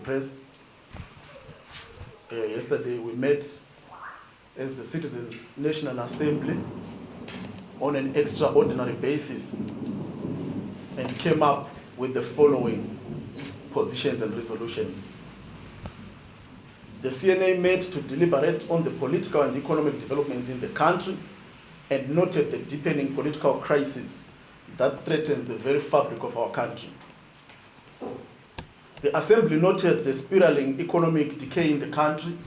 press. Yesterday we met as the Citizens National Assembly on an extraordinary basis and came up with the following positions and resolutions. The CNA met to deliberate on the political and economic developments in the country and noted the deepening political crisis that threatens the very fabric of our country. The Assembly noted the spiraling economic decay in the country.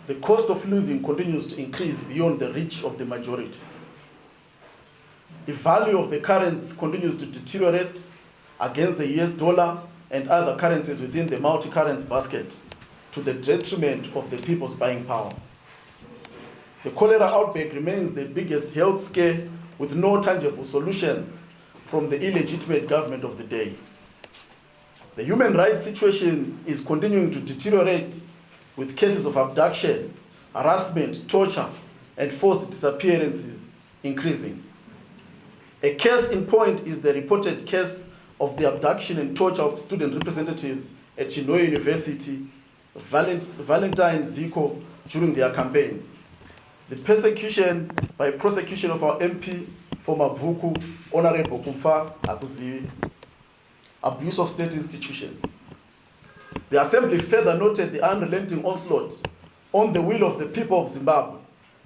The cost of living continues to increase beyond the reach of the majority. The value of the currency continues to deteriorate against the US dollar and other currencies within the multi-currency basket to the detriment of the people's buying power. The cholera outbreak remains the biggest health scare with no tangible solutions from the illegitimate government of the day. The human rights situation is continuing to deteriorate with cases of abduction, harassment, torture, and forced disappearances increasing. A case in point is the reported case of the abduction and torture of student representatives at Chinhoyi University, Valentine Zico, during their campaigns. The persecution by prosecution of our MP for Mavuku, Honorable Kumfa Akuzivi, abuse of state institutions. The Assembly further noted the unrelenting onslaught on the will of the people of Zimbabwe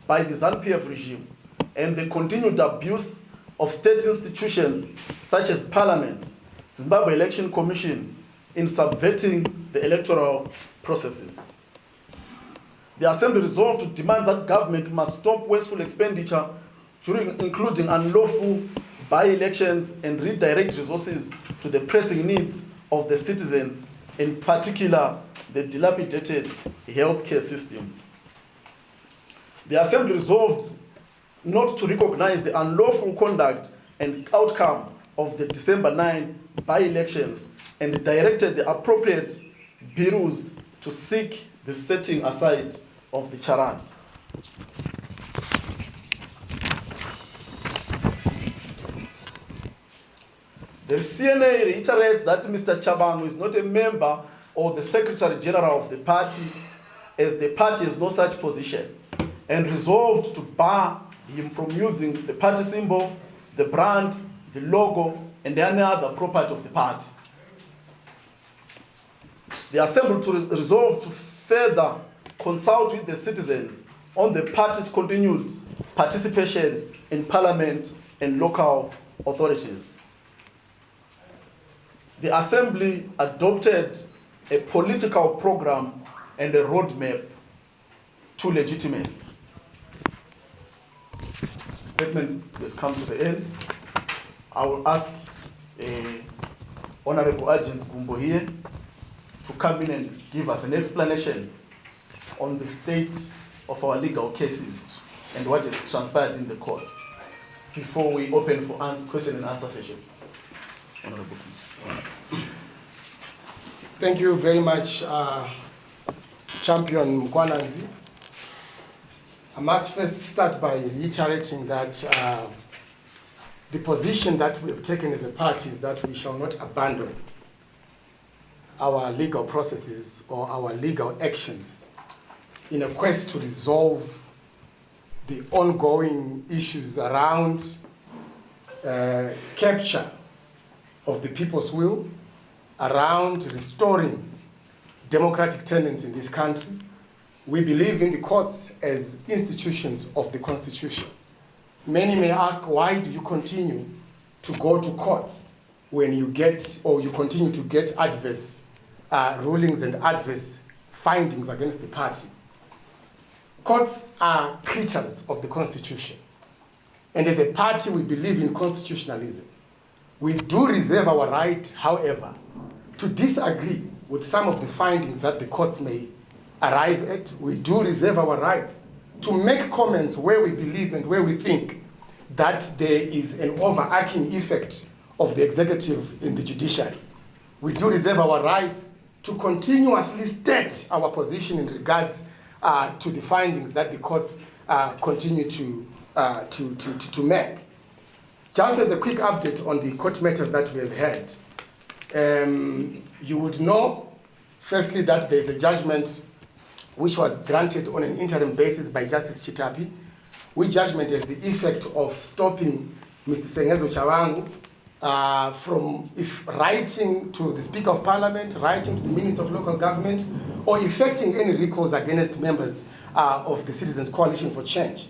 by the ZANU-PF regime and the continued abuse of state institutions such as Parliament, Zimbabwe Election Commission, in subverting the electoral processes. The Assembly resolved to demand that government must stop wasteful expenditure, including unlawful by-elections, and redirect resources to the pressing needs of the citizens, in particular the dilapidated healthcare system. The Assembly resolved not to recognize the unlawful conduct and outcome of the December 9 by-elections and directed the appropriate bureaus to seek the setting aside of the charade. The CNA reiterates that Mr. Chabangu is not a member or the Secretary General of the party, as the party has no such position, and resolved to bar him from using the party symbol, the brand, the logo, and any other property of the party. The Assembly resolved to further consult with the citizens on the party's continued participation in Parliament and local authorities. The Assembly adopted a political program and a roadmap to legitimacy. The statement has come to the end. I will ask Honorable Agent Gumbo here to come in and give us an explanation on the state of our legal cases and what has transpired in the courts before we open for question and answer session. Honorable. Thank you very much, Champion Mkwananzi. I must first start by reiterating that the position that we have taken as a party is that we shall not abandon our legal processes or our legal actions in a quest to resolve the ongoing issues around capture of the people's will, around restoring democratic tenets in this country. We believe in the courts as institutions of the Constitution. Many may ask, why do you continue to go to courts when you get, or you continue to get adverse rulings and adverse findings against the party? Courts are creatures of the Constitution. And as a party, we believe in constitutionalism. We do reserve our right, however, to disagree with some of the findings that the courts may arrive at. We do reserve our rights to make comments where we believe and where we think that there is an overarching effect of the executive in the judiciary. We do reserve our rights to continuously state our position in regards to the findings that the courts continue to make. Just as a quick update on the court matters that we have had, you would know Firstly, that there is a judgment which was granted on an interim basis by Justice Chitapi, which judgment has the effect of stopping Mr. Sengezo Chavangu from writing to the Speaker of Parliament, writing to the Minister of Local Government, or effecting any recourse against members of the Citizens Coalition for Change.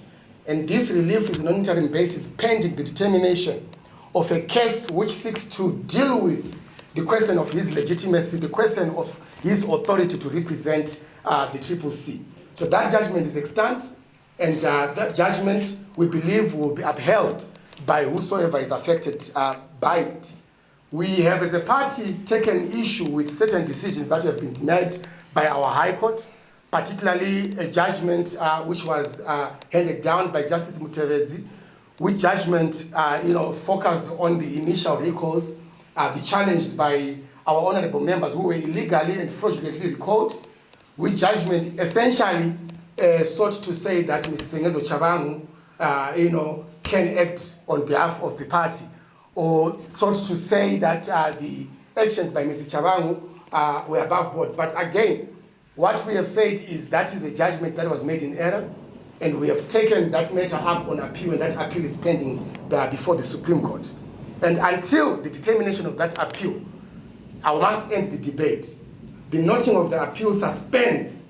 And this relief is on an interim basis pending the determination of a case which seeks to deal with the question of his legitimacy, the question of his authority to represent the CCC. So that judgment is extant, and that judgment, we believe, will be upheld by whosoever is affected by it. We have, as a party, taken issue with certain decisions that have been made by our High Court, particularly a judgment which was handed down by Justice Mutevezi, which judgment focused on the initial recalls, the challenged by our honorable members who were illegally and fraudulently recalled, which judgment essentially sought to say that Mr. Sengezo Chavangu can act on behalf of the party, or sought to say that the actions by Mr. Chavangu were above board. But again, what we have said is that is a judgment that was made in error, and we have taken that matter up on appeal, and that appeal is pending before the Supreme Court. And until the determination of that appeal, I must end the debate. The noting of the appeal suspends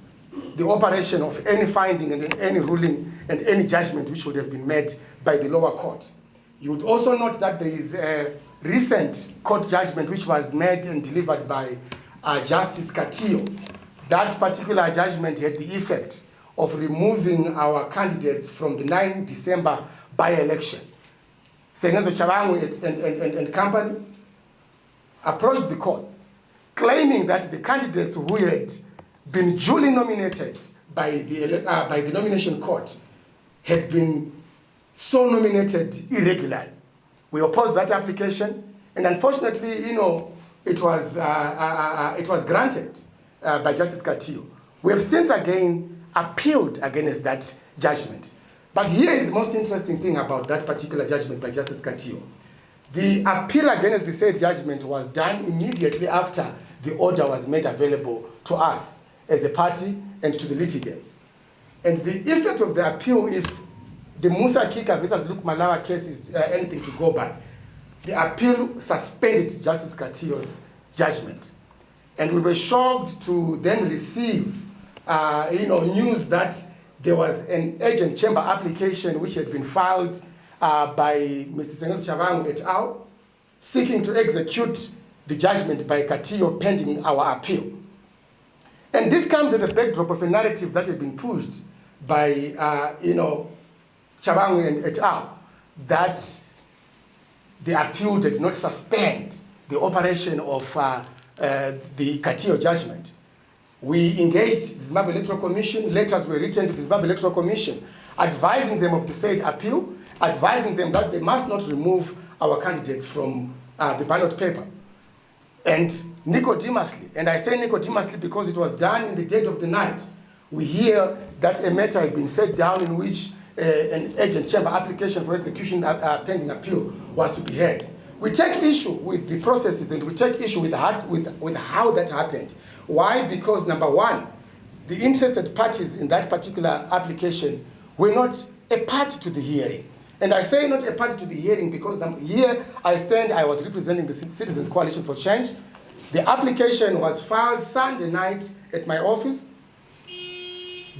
the operation of any finding and any ruling and any judgment which would have been made by the lower court. You would also note that there is a recent court judgment which was made and delivered by Justice Katillo. That particular judgment had the effect of removing our candidates from the 9 December by-election. Sengezo Chavangu and company approached the courts, claiming that the candidates who had been duly nominated by the nomination court had been so nominated irregularly. We opposed that application, and unfortunately, it was granted by Justice Katillo. We have since again appealed against that judgment. But here is the most interesting thing about that particular judgment by Justice Katillo. The appeal against the said judgment was done immediately after the order was made available to us as a party and to the litigants. And the effect of the appeal, if the Musa Kika versus Luke Malawa case is anything to go by, the appeal suspended Justice Katillo's judgment. And we were shocked to then receive news that there was an urgent chamber application which had been filed by Mr. Sengezo Chavangu et al., seeking to execute the judgment by Katillo pending our appeal. And this comes at the backdrop of a narrative that had been pushed by Chavangu and et al., that the appeal did not suspend the operation of the Katillo judgment. We engaged the Zimbabwe Electoral Commission, letters were written to the Zimbabwe Electoral Commission, advising them of the said appeal, advising them that they must not remove our candidates from the ballot paper. And Nicodemously, and I say Nicodemously because it was done in the dead of the night, we hear that a matter had been set down in which an urgent chamber application for execution pending appeal was to be heard. We take issue with the processes, and we take issue with how that happened. Why? Because number one, the interested parties in that particular application were not a party to the hearing. And I say not a party to the hearing because here I stand, I was representing the Citizens Coalition for Change. The application was filed Sunday night at my office.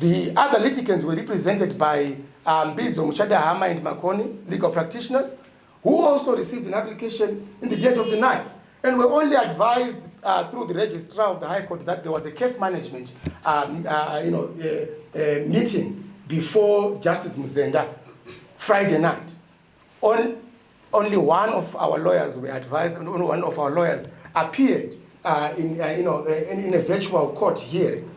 The other litigants were represented by Mbizo, Muchada Hama and Makoni, legal practitioners, who also received an application in the dead of the night. And were only advised through the registrar of the High Court that there was a case management meeting before Justice Muzenda Friday night. Only one of our lawyers were advised, and only one of our lawyers appeared in a virtual court hearing.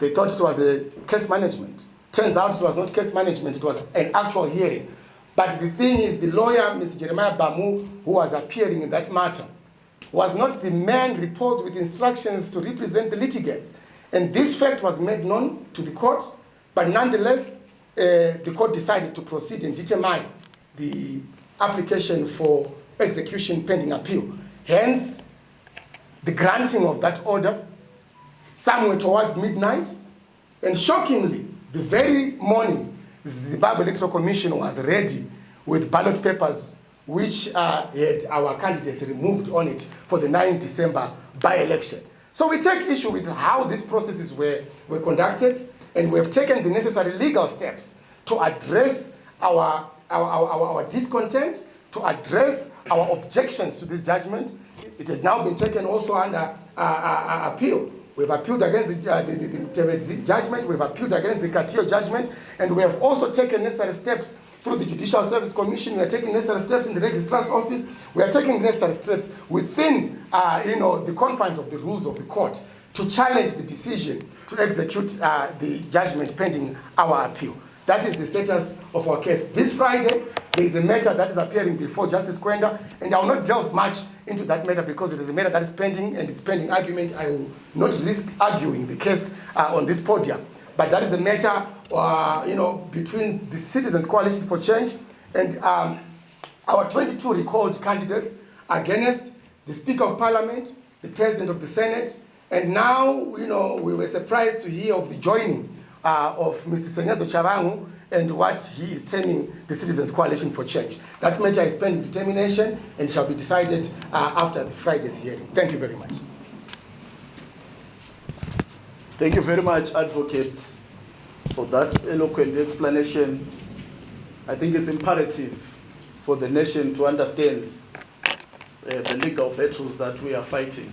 They thought it was a case management. Turns out it was not case management, it was an actual hearing. But the thing is, the lawyer, Mr. Jeremiah Bamu, who was appearing in that matter, was not the man reposed with instructions to represent the litigants. And this fact was made known to the court, but nonetheless, the court decided to proceed and determine the application for execution pending appeal. Hence, the granting of that order somewhere towards midnight. And shockingly, the very morning, the Zimbabwe Electoral Commission was ready with ballot papers which had our candidates removed on it for the 9 December by-election. So we take issue with how these processes were conducted, and we have taken the necessary legal steps to address our discontent, to address our objections to this judgment. It has now been taken also under appeal. We've appealed against the judgment, we've appealed against the Castillo judgment, and we have also taken necessary steps through the Judicial Service Commission. We are taking necessary steps in the Registrar's Office. We are taking necessary steps within the confines of the rules of the court to challenge the decision to execute the judgment pending our appeal. That is the status of our case. This Friday, there is a matter that is appearing before Justice Kwenda, and I will not delve much into that matter because it is a matter that is pending, and it's pending argument. I will not risk arguing the case on this podium. But that is a matter, between the Citizens Coalition for Change and our 22 recalled candidates against the Speaker of Parliament, the President of the Senate, and now, we were surprised to hear of the joining of Mr. Senyazo Chavangu and what he is terming the Citizens Coalition for Change. That matter is pending determination and shall be decided after the Friday's hearing. Thank you very much. Thank you very much, Advocate, for that eloquent explanation. I think it's imperative for the nation to understand the legal battles that we are fighting.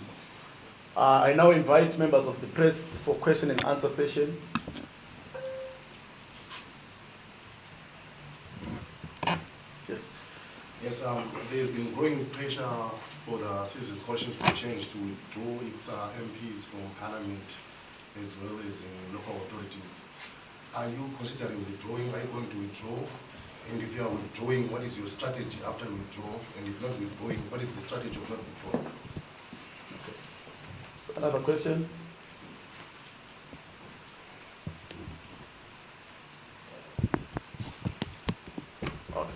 I now invite members of the press for question and answer session. Yes. Yes, there's been growing pressure for the Citizens Coalition for Change to withdraw its MPs from Parliament as well as in local authorities. Are you considering withdrawing? Are you going to withdraw? And if you are withdrawing, what is your strategy after you withdraw? And if not withdrawing, what is the strategy of not withdrawing? Okay. So another question? Okay.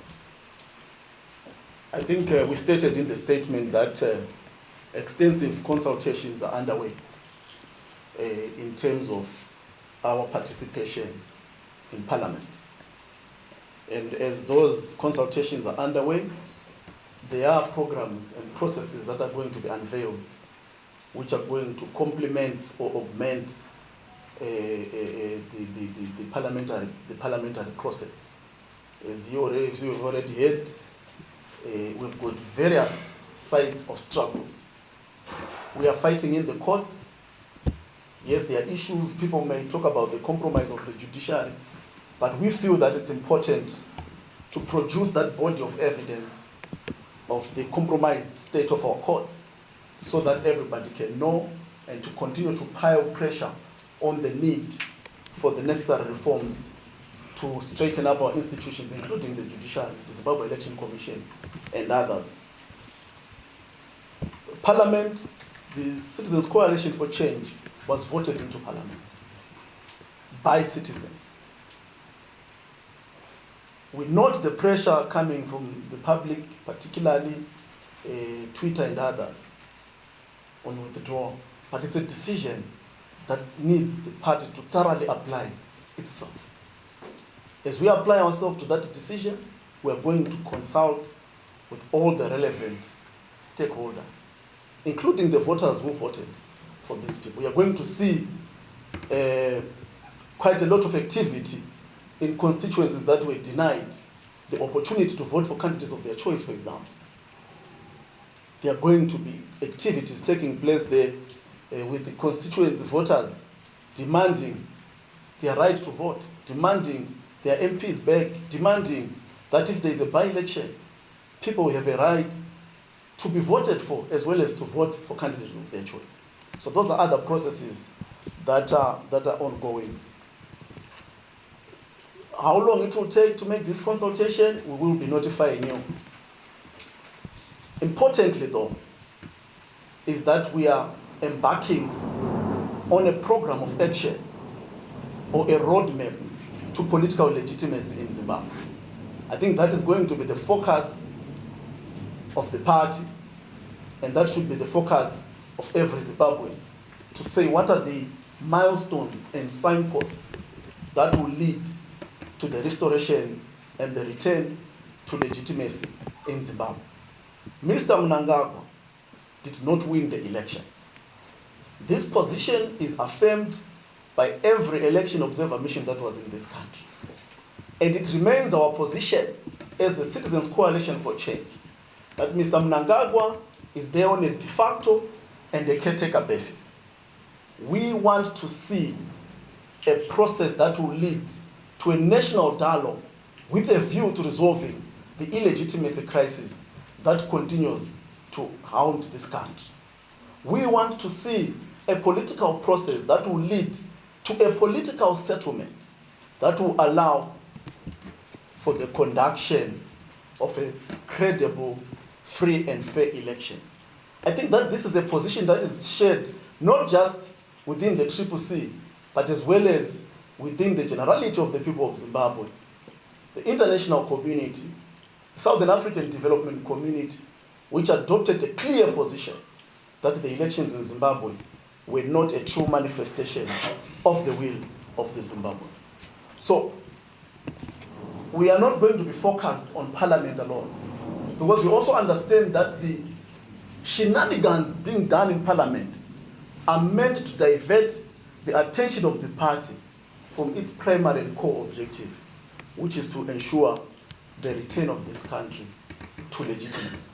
I think we stated in the statement that extensive consultations are underway in terms of our participation in Parliament. And as those consultations are underway, there are programs and processes that are going to be unveiled, which are going to complement or augment the parliamentary process. As you've already heard, we've got various sides of struggles. We are fighting in the courts. Yes, there are issues. People may talk about the compromise of the judiciary, but we feel that it's important to produce that body of evidence of the compromised state of our courts so that everybody can know, and to continue to pile pressure on the need for the necessary reforms to straighten up our institutions, including the judiciary, the Zimbabwe Election Commission, and others. Parliament, the Citizens Coalition for Change, was voted into Parliament by citizens. We note the pressure coming from the public, particularly Twitter and others, on withdrawal, but it's a decision that needs the party to thoroughly apply itself. As we apply ourselves to that decision, we are going to consult with all the relevant stakeholders, including the voters who voted for these people. We are going to see quite a lot of activity in constituencies that were denied the opportunity to vote for candidates of their choice, for example. There are going to be activities taking place there with the constituency voters demanding their right to vote, demanding their MPs back, demanding that if there is a by-election, people have a right to be voted for as well as to vote for candidates of their choice. So those are other processes that are ongoing. How long it will take to make this consultation, we will be notifying you. Importantly, though, is that we are embarking on a program of action or a roadmap to political legitimacy in Zimbabwe. I think that is going to be the focus of the party, and that should be the focus of every Zimbabwean, to say what are the milestones and signposts that will lead to the restoration and the return to legitimacy in Zimbabwe. Mr. Mnangagwa did not win the elections. This position is affirmed by every election observer mission that was in this country. And it remains our position as the Citizens Coalition for Change that Mr. Mnangagwa is there on a de facto and a caretaker basis. We want to see a process that will lead to a national dialogue with a view to resolving the illegitimacy crisis that continues to haunt this country. We want to see a political process that will lead to a political settlement that will allow for the conduction of a credible, free and fair election. I think that this is a position that is shared not just within the CCC, but as well as within the generality of the people of Zimbabwe, the international community, the Southern African Development Community, which adopted a clear position that the elections in Zimbabwe were not a true manifestation of the will of the Zimbabweans. So, we are not going to be focused on Parliament alone, because we also understand that the shenanigans being done in Parliament are meant to divert the attention of the party from its primary and core objective, which is to ensure the return of this country to legitimacy.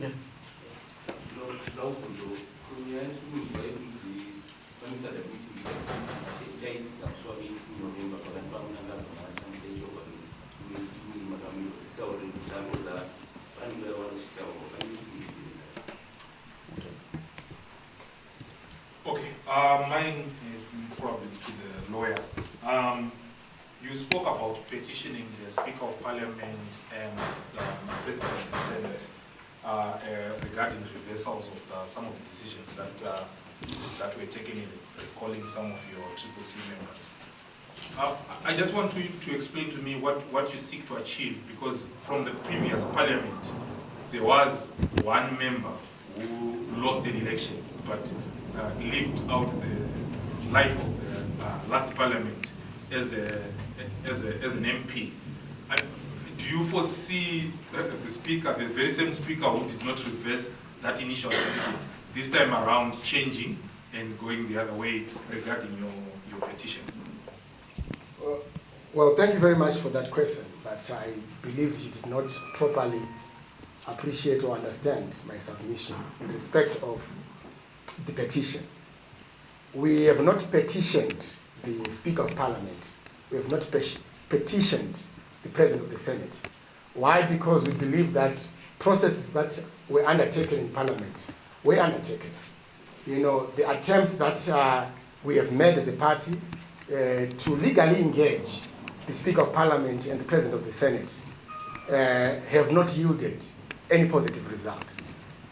Yes? Okay, mine is probably to the lawyer. You spoke about petitioning the Speaker of Parliament and the President of the Senate regarding reversals of some of the decisions that were taken in recalling some of your CCC members. I just want you to explain to me what you seek to achieve, because from the previous Parliament, there was one member who lost an election, but lived out the life of the last Parliament as an MP. Do you foresee the Speaker, the very same Speaker who did not reverse that initial decision, this time around changing and going the other way regarding your petition? Well, thank you very much for that question, but I believe you did not properly appreciate or understand my submission in respect of the petition. We have not petitioned the Speaker of Parliament. We have not petitioned the President of the Senate. Why? Because we believe that processes that were undertaken in Parliament were undertaken. You know, the attempts that we have made as a party to legally engage the Speaker of Parliament and the President of the Senate have not yielded any positive result.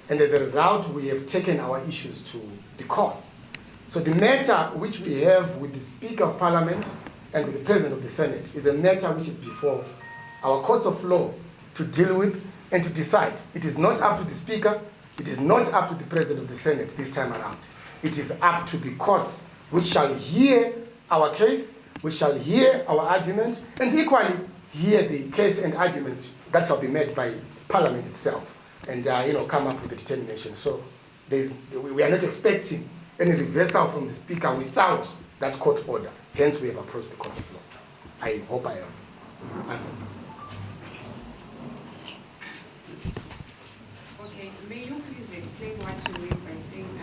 And as a result, we have taken our issues to the courts. So the matter which we have with the Speaker of Parliament and with the President of the Senate is a matter which is before our courts of law to deal with and to decide. It is not up to the Speaker, it is not up to the President of the Senate this time around. It is up to the courts, which shall hear our case, which shall hear our argument, and equally hear the case and arguments that shall be made by Parliament itself, and come up with a determination. So we are not expecting any reversal from the Speaker without that court order. Hence, we have approached the courts of law. I hope I have answered. Okay, may you please explain what you mean by saying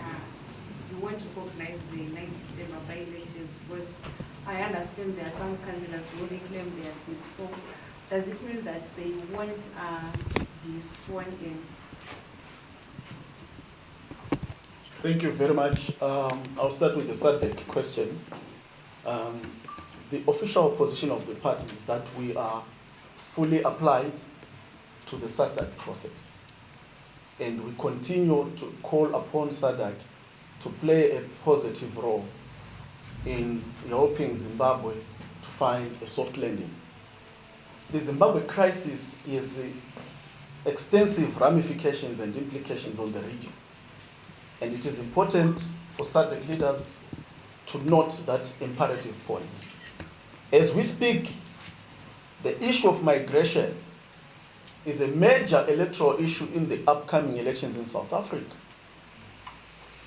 you want to organize the 9th December by-elections? Because I understand there are some candidates who only claim their seats. So does it mean that they won't be sworn in? Thank you very much. I'll start with the SADC question. The official position of the party is that we are fully applied to the SADC process. And we continue to call upon SADC to play a positive role in helping Zimbabwe to find a soft landing. The Zimbabwe crisis is extensive ramifications and implications on the region. And it is important for SADC leaders to note that imperative point. As we speak, the issue of migration is a major electoral issue in the upcoming elections in South Africa,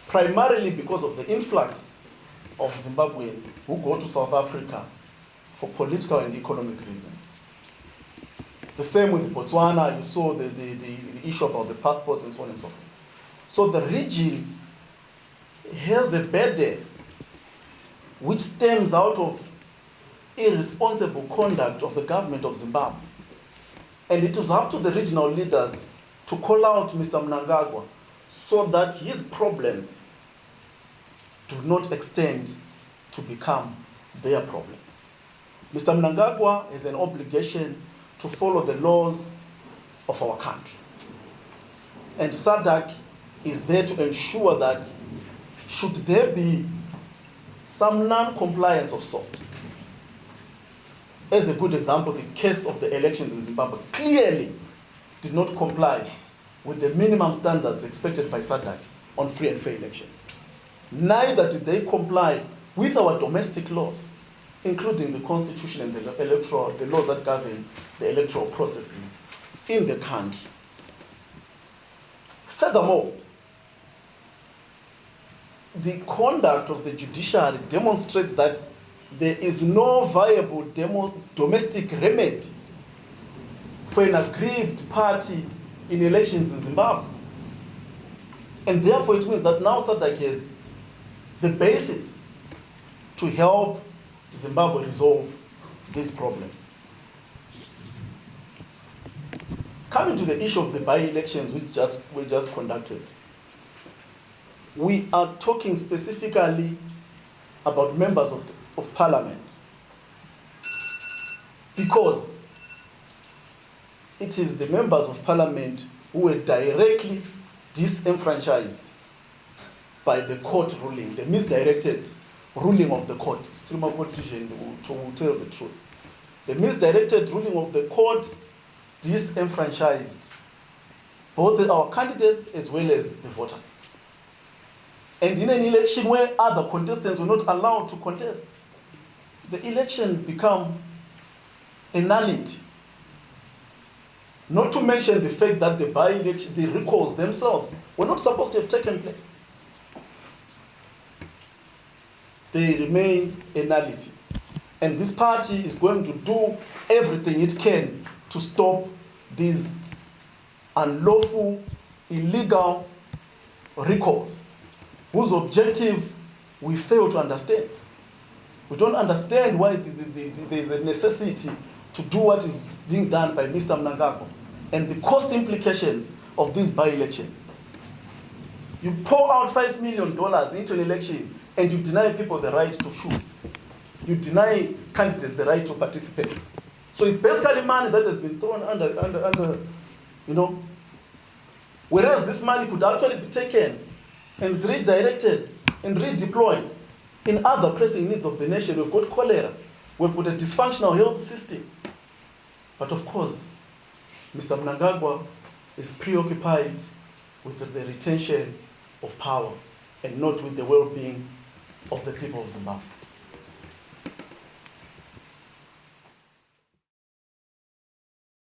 primarily because of the influx of Zimbabweans who go to South Africa for political and economic reasons. The same with Botswana, you saw the issue about the passports and so on and so forth. So the region has a burden which stems out of irresponsible conduct of the government of Zimbabwe. And it was up to the regional leaders to call out Mr. Mnangagwa so that his problems do not extend to become their problems. Mr. Mnangagwa has an obligation to follow the laws of our country. And SADC is there to ensure that should there be some non-compliance of sort. As a good example, the case of the elections in Zimbabwe clearly did not comply with the minimum standards expected by SADC on free and fair elections. Neither did they comply with our domestic laws, including the constitution and the laws that govern the electoral processes in the country. Furthermore, the conduct of the judiciary demonstrates that there is no viable domestic remedy for an aggrieved party in elections in Zimbabwe. And therefore it means that now SADC has the basis to help Zimbabwe resolve these problems. Coming to the issue of the by-elections we just conducted, we are talking specifically about members of parliament, because it is the members of parliament who were directly disenfranchised by the court ruling, the misdirected ruling of the court. Streamer politician to tell the truth. The misdirected ruling of the court disenfranchised both our candidates as well as the voters. And in an election where other contestants were not allowed to contest, the election became a nullity. Not to mention the fact that the by-election, the recalls themselves were not supposed to have taken place. They remain a nullity. And this party is going to do everything it can to stop these unlawful, illegal recalls, whose objective we fail to understand. We don't understand why there's a necessity to do what is being done by Mr. Mnangagwa and the cost implications of these by-elections. You pour out $5 million into an election and you deny people the right to choose. You deny candidates the right to participate. So it's basically money that has been thrown under, whereas this money could actually be taken and redirected and redeployed in other pressing needs of the nation. We've got cholera. We've got a dysfunctional health system. But of course, Mr. Mnangagwa is preoccupied with the retention of power and not with the well-being of the people of Zimbabwe.